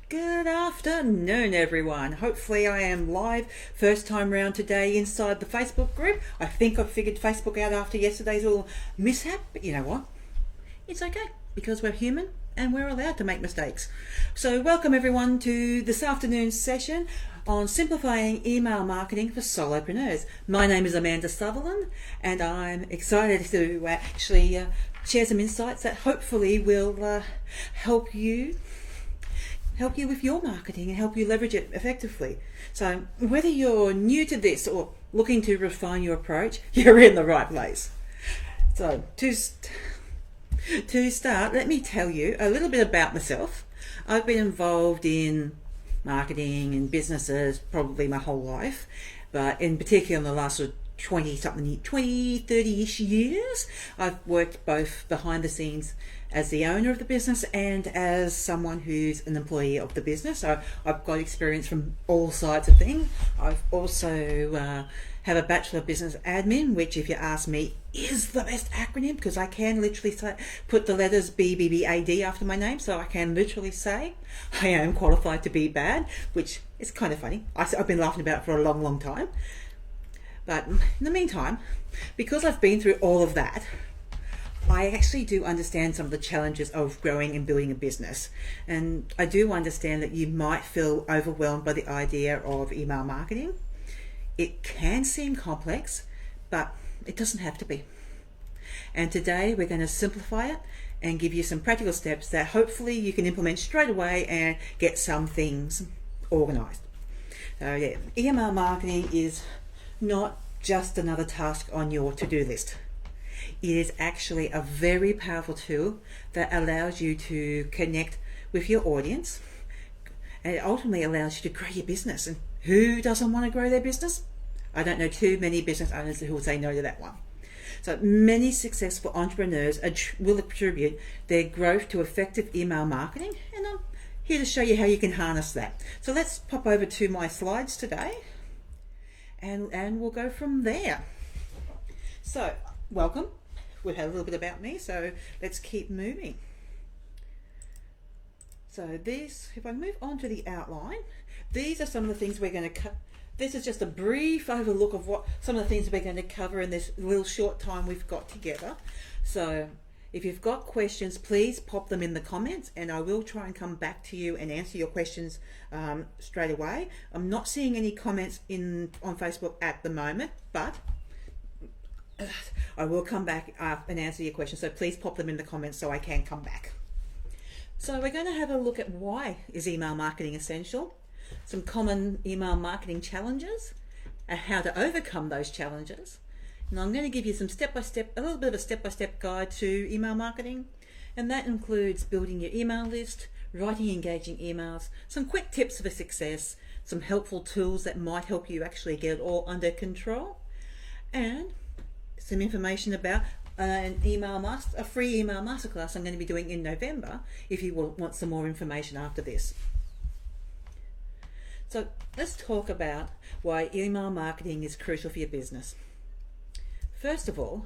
Good afternoon, everyone. Hopefully I am live first time round today inside the Facebook group. I think I figured Facebook out after yesterday's little mishap, but you know what? It's okay because we're human and we're allowed to make mistakes. So welcome everyone to this afternoon's session on simplifying email marketing for solopreneurs. My name is Amanda Sutherland and I'm excited to actually share some insights that hopefully will help you with your marketing and help you leverage it effectively. So whether you're new to this or looking to refine your approach, you're in the right place. So to start, let me tell you a little bit about myself. I've been involved in marketing and businesses probably my whole life, but in particular in the last 30-ish years, I've worked both behind the scenes as the owner of the business and as someone who's an employee of the business. So I've got experience from all sides of things. I've also have a Bachelor of Business Admin, which if you ask me is the best acronym because I can literally put the letters BBBAD after my name, so I can literally say I am qualified to be bad, which is kind of funny. I've been laughing about it for a long time. But in the meantime, because I've been through all of that, I actually do understand some of the challenges of growing and building a business. And I do understand that you might feel overwhelmed by the idea of email marketing. It can seem complex, but it doesn't have to be. And today we're going to simplify it and give you some practical steps that hopefully you can implement straight away and get some things organized. So yeah, email marketing is not just another task on your to-do list. It is actually a very powerful tool that allows you to connect with your audience, and it ultimately allows you to grow your business. And who doesn't want to grow their business? I don't know too many business owners who will say no to that one. So many successful entrepreneurs will attribute their growth to effective email marketing, and I'm here to show you how you can harness that. So let's pop over to my slides today and we'll go from there. So welcome. We've had a little bit about me, so let's keep moving. So if I move on to the outline, these are some of the things we're going to cover. This is just a brief overlook of what some of the things we're going to cover in this little short time we've got together. So if you've got questions, please pop them in the comments and I will try and come back to you and answer your questions straight away. I'm not seeing any comments on Facebook at the moment, but I will come back and answer your questions, so please pop them in the comments so I can come back. So we're going to have a look at why is email marketing essential, some common email marketing challenges, and how to overcome those challenges. And I'm going to give you some a little bit of a step-by-step guide to email marketing, and that includes building your email list, writing engaging emails, some quick tips for success, some helpful tools that might help you actually get it all under control, and some information about a free email masterclass I'm going to be doing in November if you want some more information after this. So let's talk about why email marketing is crucial for your business. First of all,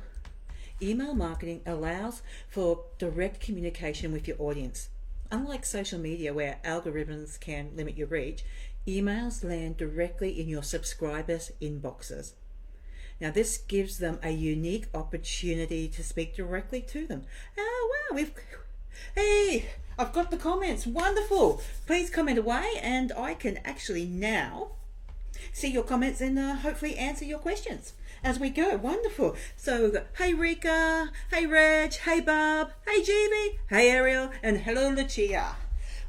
email marketing allows for direct communication with your audience. Unlike social media where algorithms can limit your reach, emails land directly in your subscribers' inboxes. Now this gives them a unique opportunity to speak directly to them. Oh wow, hey, I've got the comments, wonderful. Please comment away and I can actually now see your comments and hopefully answer your questions as we go. Wonderful. So we've got, hey Rika, hey Reg, hey Barb, hey GB, hey Ariel, and hello Lucia.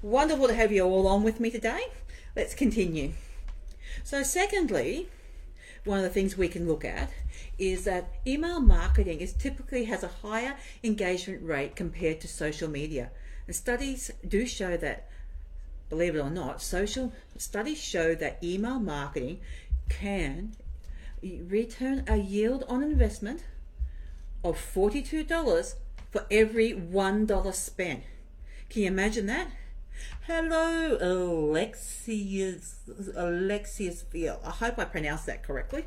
Wonderful to have you all on with me today. Let's continue. So secondly, one of the things we can look at is that email marketing typically has a higher engagement rate compared to social media. And studies do show that, believe it or not, studies show that email marketing can return a yield on investment of $42 for every $1 spent. Can you imagine that? Hello, Alexius Field. I hope I pronounced that correctly.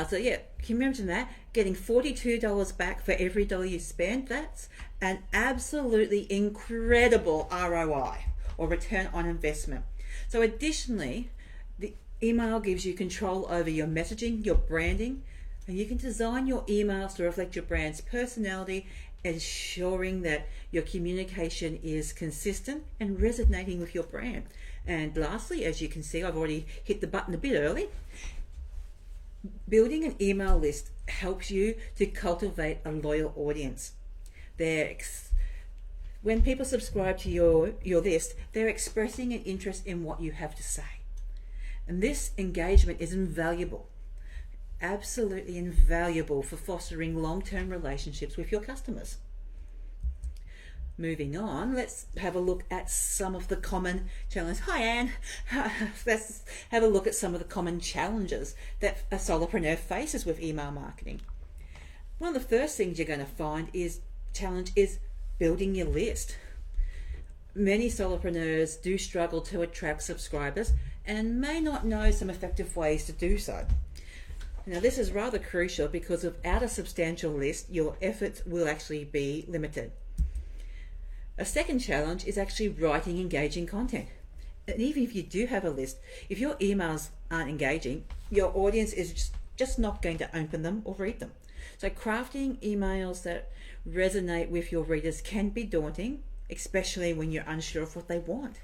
So yeah, can you imagine that? Getting $42 back for every dollar you spend? That's an absolutely incredible ROI. or return on investment. So additionally, the email gives you control over your messaging, your branding, and you can design your emails to reflect your brand's personality, ensuring that your communication is consistent and resonating with your brand. And lastly, as you can see, I've already hit the button a bit early. Building an email list helps you to cultivate a loyal audience. When people subscribe to your list, they're expressing an interest in what you have to say. And this engagement is invaluable, absolutely invaluable for fostering long-term relationships with your customers. Moving on, let's have a look at some of the common challenges. Hi Anne! Let's have a look at some of the common challenges that a solopreneur faces with email marketing. One of the first things you're going to find is building your list. Many solopreneurs do struggle to attract subscribers and may not know some effective ways to do so. Now this is rather crucial because without a substantial list, your efforts will actually be limited. A second challenge is actually writing engaging content. And even if you do have a list, if your emails aren't engaging, your audience is just not going to open them or read them. So crafting emails that resonate with your readers can be daunting, especially when you're unsure of what they want.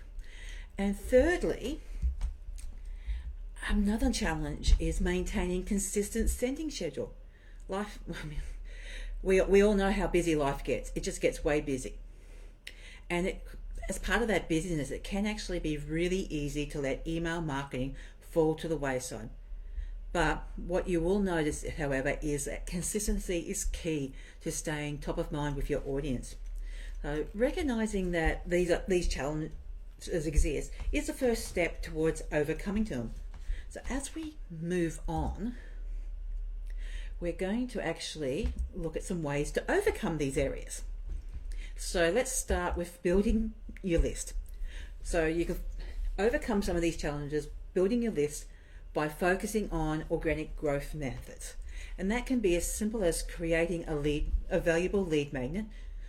And thirdly, another challenge is maintaining consistent sending schedule. We all know how busy life gets. It just gets way busy. And as part of that busyness, it can actually be really easy to let email marketing fall to the wayside. But what you will notice, however, is that consistency is key to staying top of mind with your audience. So recognizing that these challenges exist is the first step towards overcoming them. So as we move on, we're going to actually look at some ways to overcome these areas. So let's start with building your list. So you can overcome some of these challenges building your list by focusing on organic growth methods. And that can be as simple as creating a valuable lead magnet,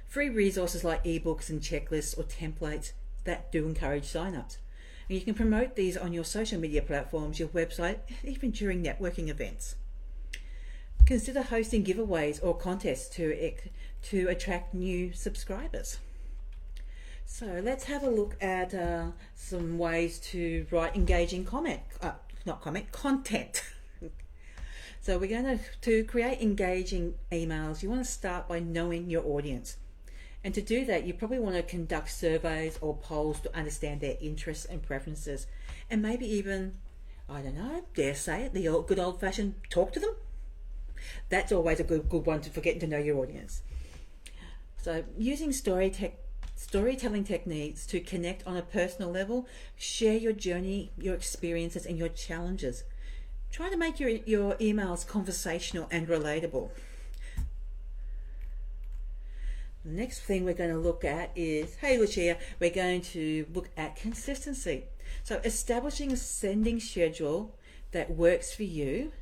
free resources like ebooks and checklists or templates that do encourage signups. And you can promote these on your social media platforms, your website, even during networking events. Consider hosting giveaways or contests to attract new subscribers. So let's have a look at some ways to write engaging content. So we're going to create engaging emails. You want to start by knowing your audience. And to do that, you probably want to conduct surveys or polls to understand their interests and preferences. And maybe even, I don't know, dare say it, the good old-fashioned talk to them. That's always a good one for getting to know your audience. So using storytelling techniques to connect on a personal level, share your journey, your experiences, and your challenges. Try to make your emails conversational and relatable. The next thing we're going to look at is, hey Lucia, we're going to look at consistency. So establishing a sending schedule that works for you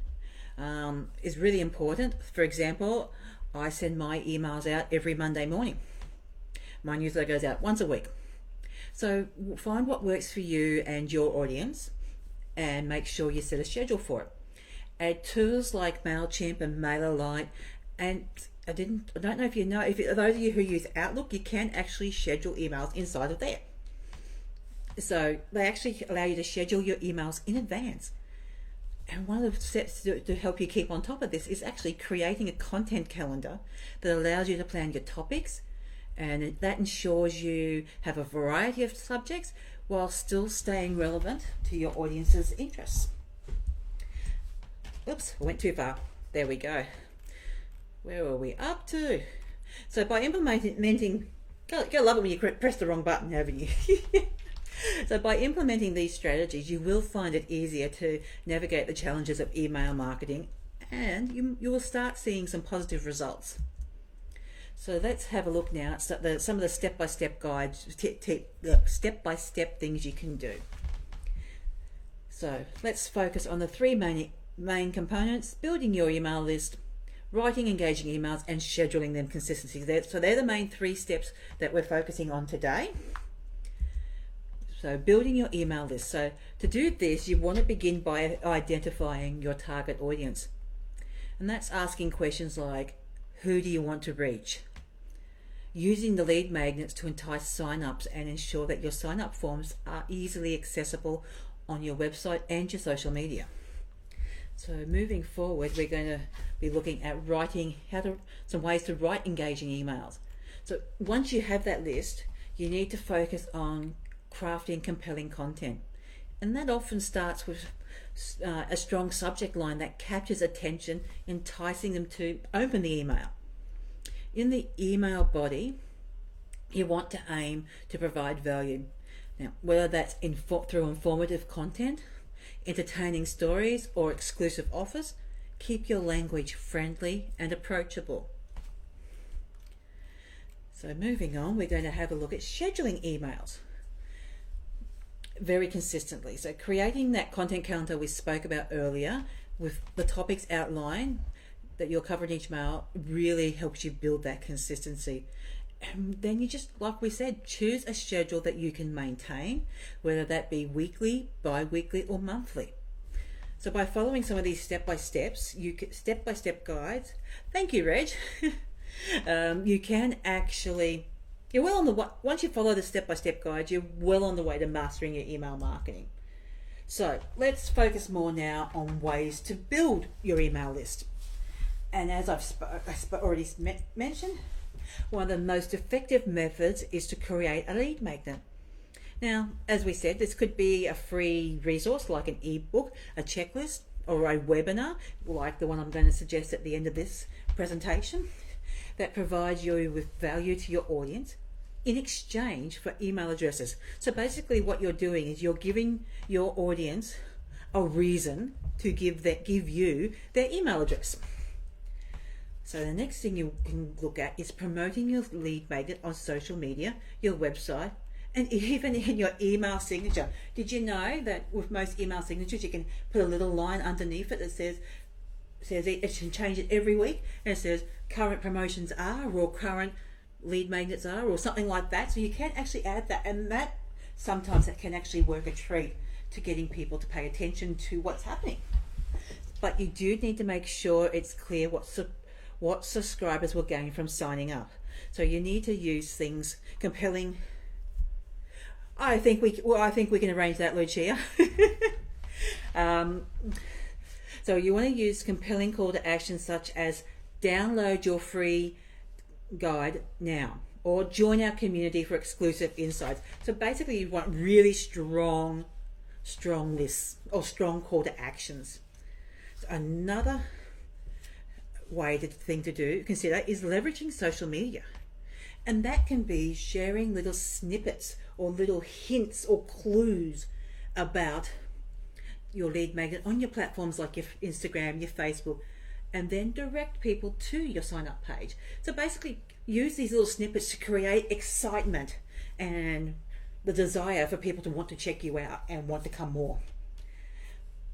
is really important. For example, I send my emails out every Monday morning. My newsletter goes out once a week. So find what works for you and your audience and make sure you set a schedule for it. Add tools like MailChimp and MailerLite, and I don't know if you know, if those of you who use Outlook, you can actually schedule emails inside of there. So they actually allow you to schedule your emails in advance. And one of the steps to help you keep on top of this is actually creating a content calendar that allows you to plan your topics, and that ensures you have a variety of subjects while still staying relevant to your audience's interests. Oops, I went too far. There we go. Where were we up to? So by implementing, gotta love it when you press the wrong button, haven't you? So by implementing these strategies, you will find it easier to navigate the challenges of email marketing, and you will start seeing some positive results. So let's have a look now at some of the step-by-step guides, step-by-step things you can do. So let's focus on the three main components: building your email list, writing engaging emails, and scheduling them consistently. So they're the main three steps that we're focusing on today. So building your email list. So to do this, you want to begin by identifying your target audience. And that's asking questions like, who do you want to reach? Using the lead magnets to entice sign-ups and ensure that your sign-up forms are easily accessible on your website and your social media. So moving forward, we're going to be looking at some ways to write engaging emails. So once you have that list, you need to focus on crafting compelling content. And that often starts with a strong subject line that captures attention, enticing them to open the email. In the email body, you want to aim to provide value. Now, whether that's through informative content, entertaining stories, or exclusive offers, keep your language friendly and approachable. So moving on, we're going to have a look at scheduling emails very consistently. So creating that content calendar we spoke about earlier with the topics outlined that you'll cover in each mail really helps you build that consistency. And then you just, like we said, choose a schedule that you can maintain, whether that be weekly, bi-weekly, or monthly. So by following some of these step-by-step guides, thank you, Reg, you can actually, once you follow the step-by-step guide, you're well on the way to mastering your email marketing. So let's focus more now on ways to build your email list. And as I've already mentioned, one of the most effective methods is to create a lead magnet. Now, as we said, this could be a free resource like an ebook, a checklist, or a webinar like the one I'm going to suggest at the end of this presentation that provides you with value to your audience in exchange for email addresses. So basically what you're doing is you're giving your audience a reason to give you their email address. So the next thing you can look at is promoting your lead magnet on social media, your website, and even in your email signature. Did you know that with most email signatures you can put a little line underneath it that says it can change it every week, and it says current promotions are, or current lead magnets are, or something like that. So you can actually add that, and that sometimes it can actually work a treat to getting people to pay attention to what's happening. But you do need to make sure it's clear what subscribers will gain from signing up. So you need to use things compelling. I think we can arrange that, Lucia. So you want to use compelling call to action such as download your free guide now, or join our community for exclusive insights. So basically you want really strong lists or strong call to actions. So another thing to consider is leveraging social media. And that can be sharing little snippets or little hints or clues about your lead magnet on your platforms like your Instagram, your Facebook, and then direct people to your sign up page. So basically use these little snippets to create excitement and the desire for people to want to check you out and want to come more.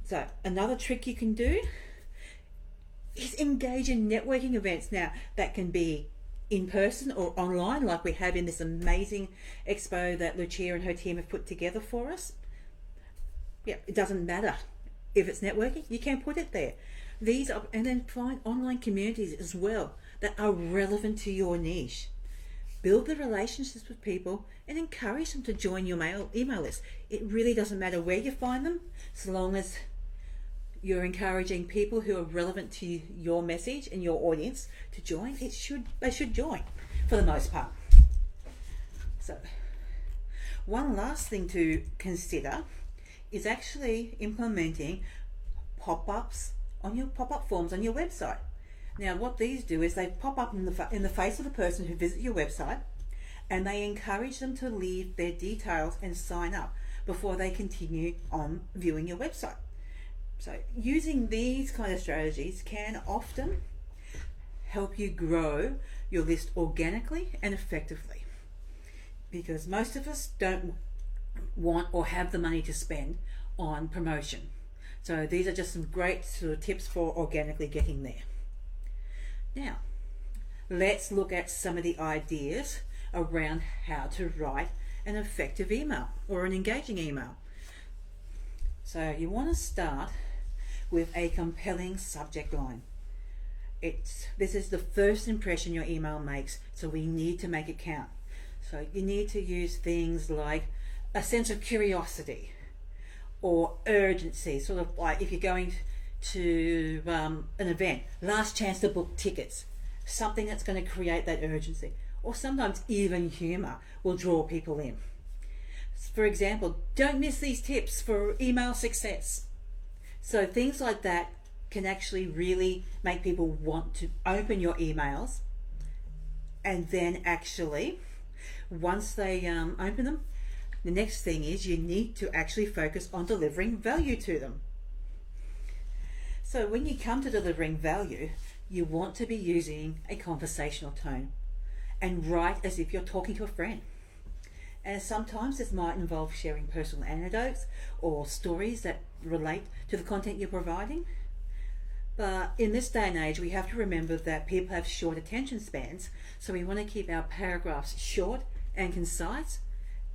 So another trick you can do is engage in networking events. Now that can be in person or online, like we have in this amazing expo that Lucia and her team have put together for us. Yeah, it doesn't matter if it's networking, you can put it there. And then find online communities as well that are relevant to your niche. Build the relationships with people and encourage them to join your email list. It really doesn't matter where you find them, so long as you're encouraging people who are relevant to your message and your audience to join. They should join for the most part. So one last thing to consider is actually implementing pop-ups on your pop-up forms on your website. Now what these do is they pop up in the face of the person who visits your website, and they encourage them to leave their details and sign up before they continue on viewing your website. So using these kind of strategies can often help you grow your list organically and effectively, because most of us don't want or have the money to spend on promotion. So these are just some great sort of tips for organically getting there. Now, let's look at some of the ideas around how to write an effective email or an engaging email. So you want to start with a compelling subject line. This is the first impression your email makes, so we need to make it count. So you need to use things like a sense of curiosity or urgency, sort of like if you're going to an event, last chance to book tickets, something that's going to create that urgency. Or sometimes even humour will draw people in. For example, don't miss these tips for email success. So things like that can actually really make people want to open your emails, and then actually once they open them, the next thing is you need to actually focus on delivering value to them. So when you come to delivering value, you want to be using a conversational tone and write as if you're talking to a friend. And sometimes this might involve sharing personal anecdotes or stories that relate to the content you're providing. But in this day and age, we have to remember that people have short attention spans, so we want to keep our paragraphs short and concise.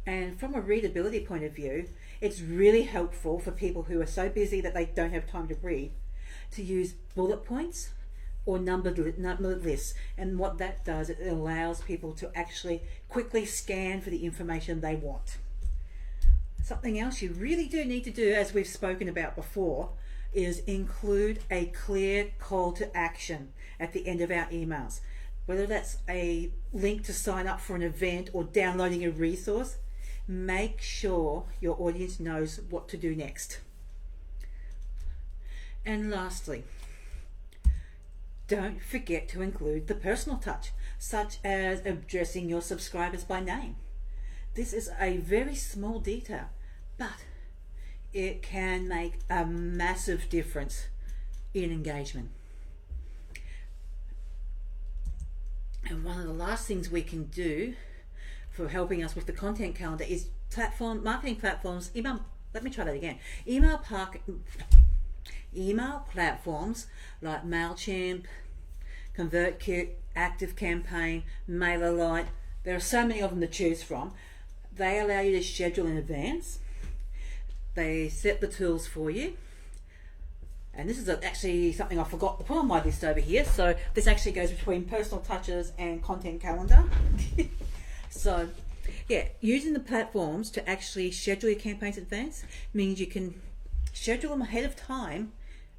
And from a readability point of view, it's really helpful for people who are so busy that they don't have time to read to use bullet points or numbered lists. And what that does, it allows people to actually quickly scan for the information they want. Something else you really do need to do, as we've spoken about before, is include a clear call to action at the end of our emails. Whether that's a link to sign up for an event or downloading a resource, make sure your audience knows what to do next. And lastly, don't forget to include the personal touch, such as addressing your subscribers by name. This is a very small detail, but it can make a massive difference in engagement. And one of the last things we can do for helping us with the content calendar is marketing platforms. Email platforms like MailChimp, ConvertKit, ActiveCampaign, MailerLite. There are so many of them to choose from. They allow you to schedule in advance. They set the tools for you. And this is actually something I forgot to put on my list over here. So this actually goes between personal touches and content calendar. So yeah, using the platforms to actually schedule your campaigns in advance means you can schedule them ahead of time,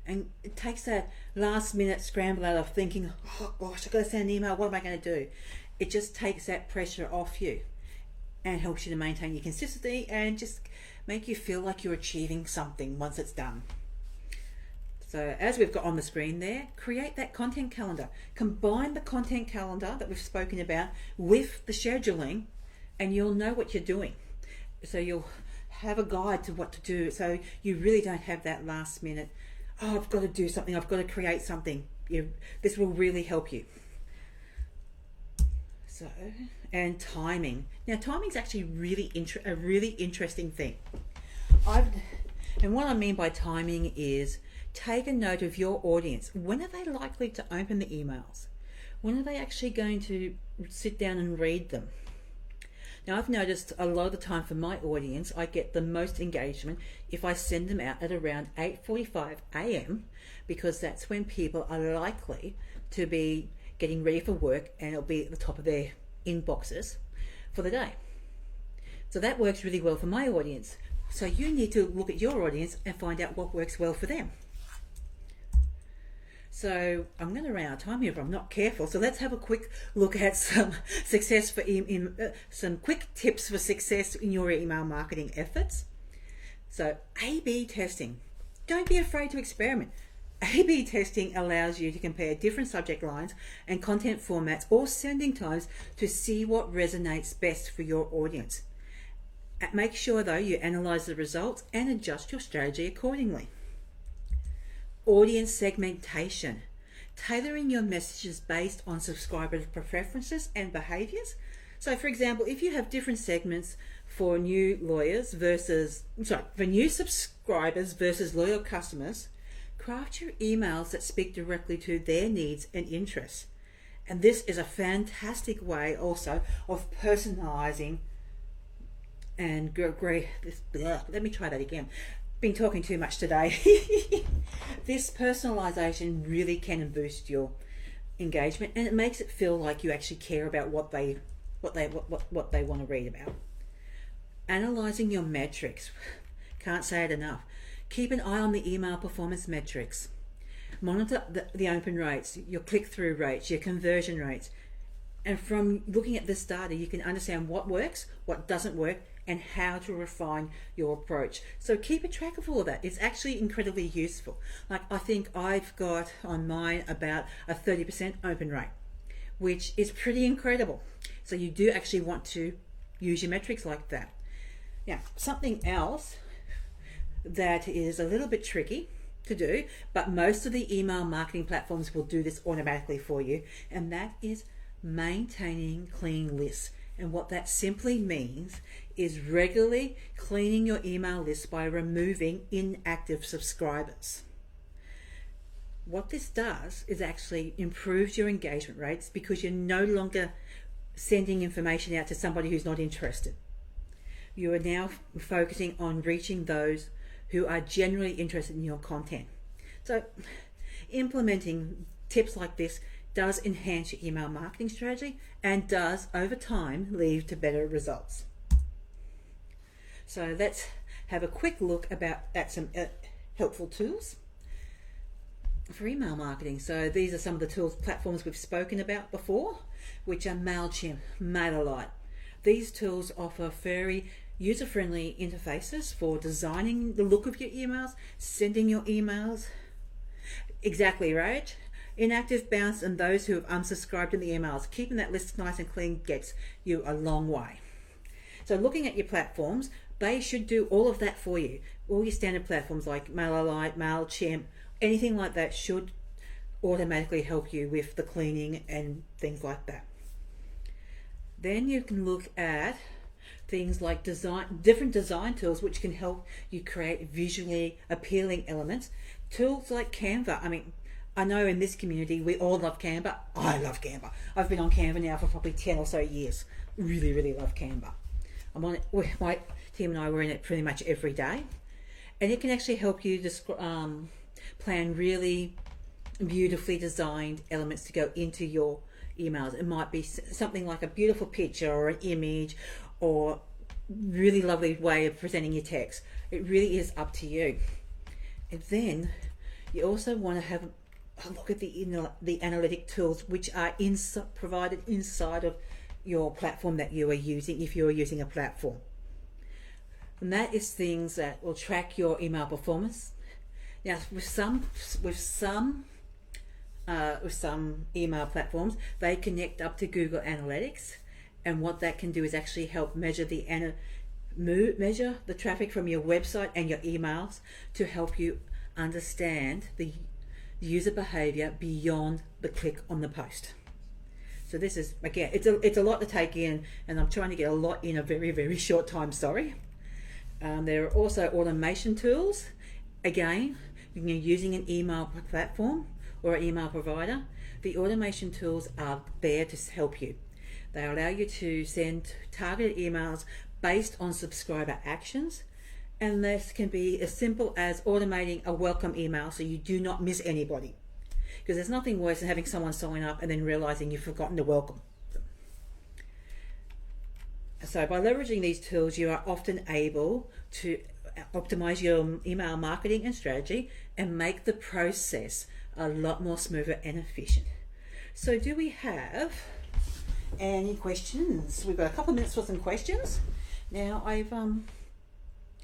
and it takes that last minute scramble out of thinking, oh gosh, I've got to send an email, what am I going to do? It just takes that pressure off you and helps you to maintain your consistency and just make you feel like you're achieving something once it's done. So as we've got on the screen there, create that content calendar. Combine the content calendar that we've spoken about with the scheduling, and you'll know what you're doing. So you'll have a guide to what to do, so you really don't have that last minute, oh, I've got to do something, I've got to create something. This will really help you. So, and timing. Now timing is actually a really interesting thing. And what I mean by timing is take a note of your audience. When are they likely to open the emails? When are they actually going to sit down and read them? Now I've noticed a lot of the time for my audience, I get the most engagement if I send them out at around 8:45 a.m. because that's when people are likely to be getting ready for work, and it'll be at the top of their inboxes for the day. So that works really well for my audience. So you need to look at your audience and find out what works well for them. So I'm going to run out of time here if I'm not careful. So let's have a quick look at some some quick tips for success in your email marketing efforts. So A/B testing. Don't be afraid to experiment. A/B testing allows you to compare different subject lines and content formats or sending times to see what resonates best for your audience. Make sure though you analyze the results and adjust your strategy accordingly. Audience segmentation. Tailoring your messages based on subscriber preferences and behaviors. So for example, if you have different segments for new subscribers versus loyal customers, craft your emails that speak directly to their needs and interests. And this is a fantastic way also of personalizing and let me try that again. Been talking too much today. This personalization really can boost your engagement, and it makes it feel like you actually care about what they want to read about. Analyzing your metrics. Can't say it enough. Keep an eye on the email performance metrics. Monitor the open rates, your click-through rates, your conversion rates. And from looking at this data, you can understand what works, what doesn't work, and how to refine your approach. So keep a track of all of that. It's actually incredibly useful. Like, I think I've got on mine about a 30% open rate, which is pretty incredible. So you do actually want to use your metrics like that. Now, something else that is a little bit tricky to do, but most of the email marketing platforms will do this automatically for you, and that is maintaining clean lists. And what that simply means is regularly cleaning your email list by removing inactive subscribers. What this does is actually improves your engagement rates, because you're no longer sending information out to somebody who's not interested. You are now focusing on reaching those who are genuinely interested in your content. So implementing tips like this does enhance your email marketing strategy and does, over time, lead to better results. So let's have a quick look at some helpful tools for email marketing. So these are some of the tools, platforms we've spoken about before, which are MailChimp, MailerLite. These tools offer very user-friendly interfaces for designing the look of your emails, sending your emails. Exactly right. Inactive bounce and those who have unsubscribed in the emails. Keeping that list nice and clean gets you a long way. So looking at your platforms, they should do all of that for you. All your standard platforms like MailerLite, MailChimp, anything like that should automatically help you with the cleaning and things like that. Then you can look at things like different design tools which can help you create visually appealing elements. Tools like Canva. I know in this community we all love Canva. I love Canva. I've been on Canva now for probably 10 or so years. Really, really love Canva. I'm on it. My team and I were in it pretty much every day, and it can actually help you plan really beautifully designed elements to go into your emails. It might be something like a beautiful picture or an image or really lovely way of presenting your text. It really is up to you. And then you also want to have a look at the analytic tools which are provided inside of your platform that you are using, if you are using a platform. And that is things that will track your email performance. Now, with some email platforms, they connect up to Google Analytics, and what that can do is actually help measure the traffic from your website and your emails to help you understand the user behavior beyond the click on the post. So this is, again, it's a lot to take in, and I'm trying to get a lot in a very, very short time, sorry. There are also automation tools. Again, when you're using an email platform or an email provider, the automation tools are there to help you. They allow you to send targeted emails based on subscriber actions, and this can be as simple as automating a welcome email so you do not miss anybody. Because there's nothing worse than having someone sign up and then realizing you've forgotten to welcome them. So by leveraging these tools, you are often able to optimize your email marketing and strategy and make the process a lot more smoother and efficient. So do we have any questions? We've got a couple of minutes for some questions. Now I've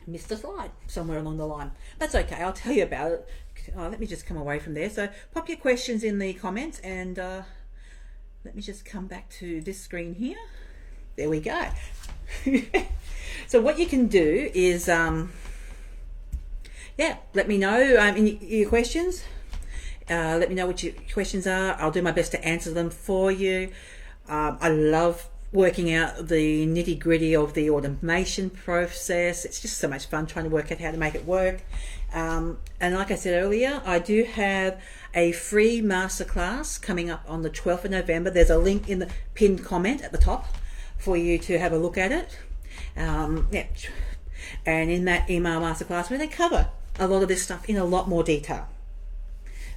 missed a slide somewhere along the line. That's okay, I'll tell you about it. Let me just come away from there. So pop your questions in the comments, and let me just come back to this screen here. There we go. So what you can do is, let me know your questions. Let me know what your questions are. I'll do my best to answer them for you. I love working out the nitty-gritty of the automation process. It's just so much fun trying to work out how to make it work. And like I said earlier, I do have a free masterclass coming up on the 12th of November. There's a link in the pinned comment at the top for you to have a look at it. Yeah. And in that email masterclass, we're going to cover a lot of this stuff in a lot more detail.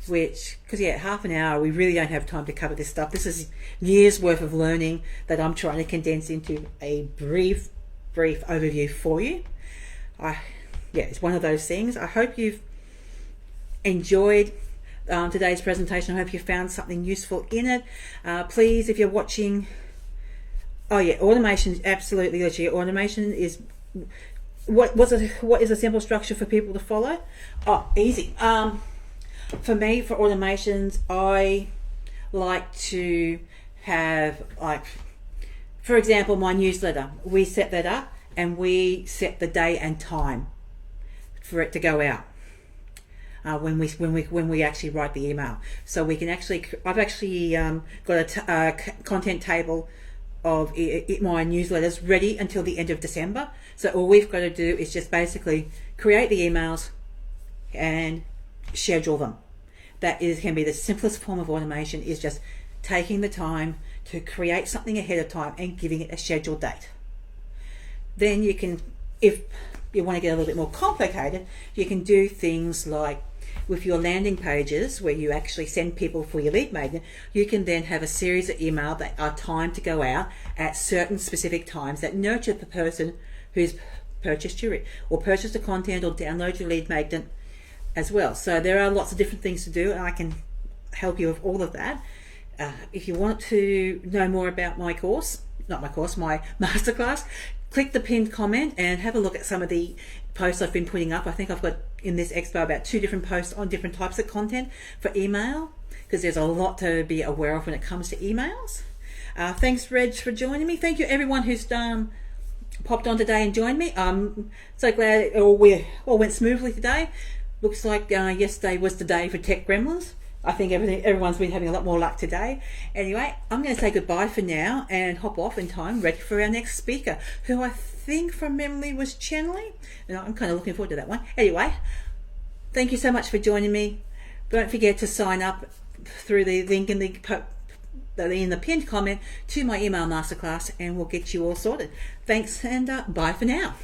Because half an hour, we really don't have time to cover this stuff. This is years worth of learning that I'm trying to condense into a brief overview for you. It's one of those things. I hope you've enjoyed today's presentation. I hope you found something useful in it. Please, if you're watching, automation is absolutely legit. Automation is what is a simple structure for people to follow? Easy. For me, for automations, I like to have, for example, my newsletter. We set that up and we set the day and time for it to go out when we actually write the email. So we can I've actually got a content table of my newsletters ready until the end of December. So all we've got to do is just basically create the emails and schedule them. Can be the simplest form of automation, is just taking the time to create something ahead of time and giving it a scheduled date. Then you can, if you want to get a little bit more complicated, you can do things like with your landing pages where you actually send people for your lead magnet. You can then have a series of emails that are timed to go out at certain specific times that nurture the person who's purchased the content or download your lead magnet as well. So there are lots of different things to do, and I can help you with all of that. If you want to know more about my masterclass, click the pinned comment and have a look at some of the posts I've been putting up. I think I've got in this expo about 2 different posts on different types of content for email, because there's a lot to be aware of when it comes to emails. Thanks, Reg, for joining me. Thank you everyone who's popped on today and joined me. I'm so glad it all went smoothly today. Looks like yesterday was the day for Tech Gremlins. I think everyone's been having a lot more luck today. Anyway, I'm going to say goodbye for now and hop off in time, ready for our next speaker, who I think from memory was Chenley. And I'm kind of looking forward to that one. Anyway, thank you so much for joining me. Don't forget to sign up through the link in the pinned comment to my email masterclass, and we'll get you all sorted. Thanks, and bye for now.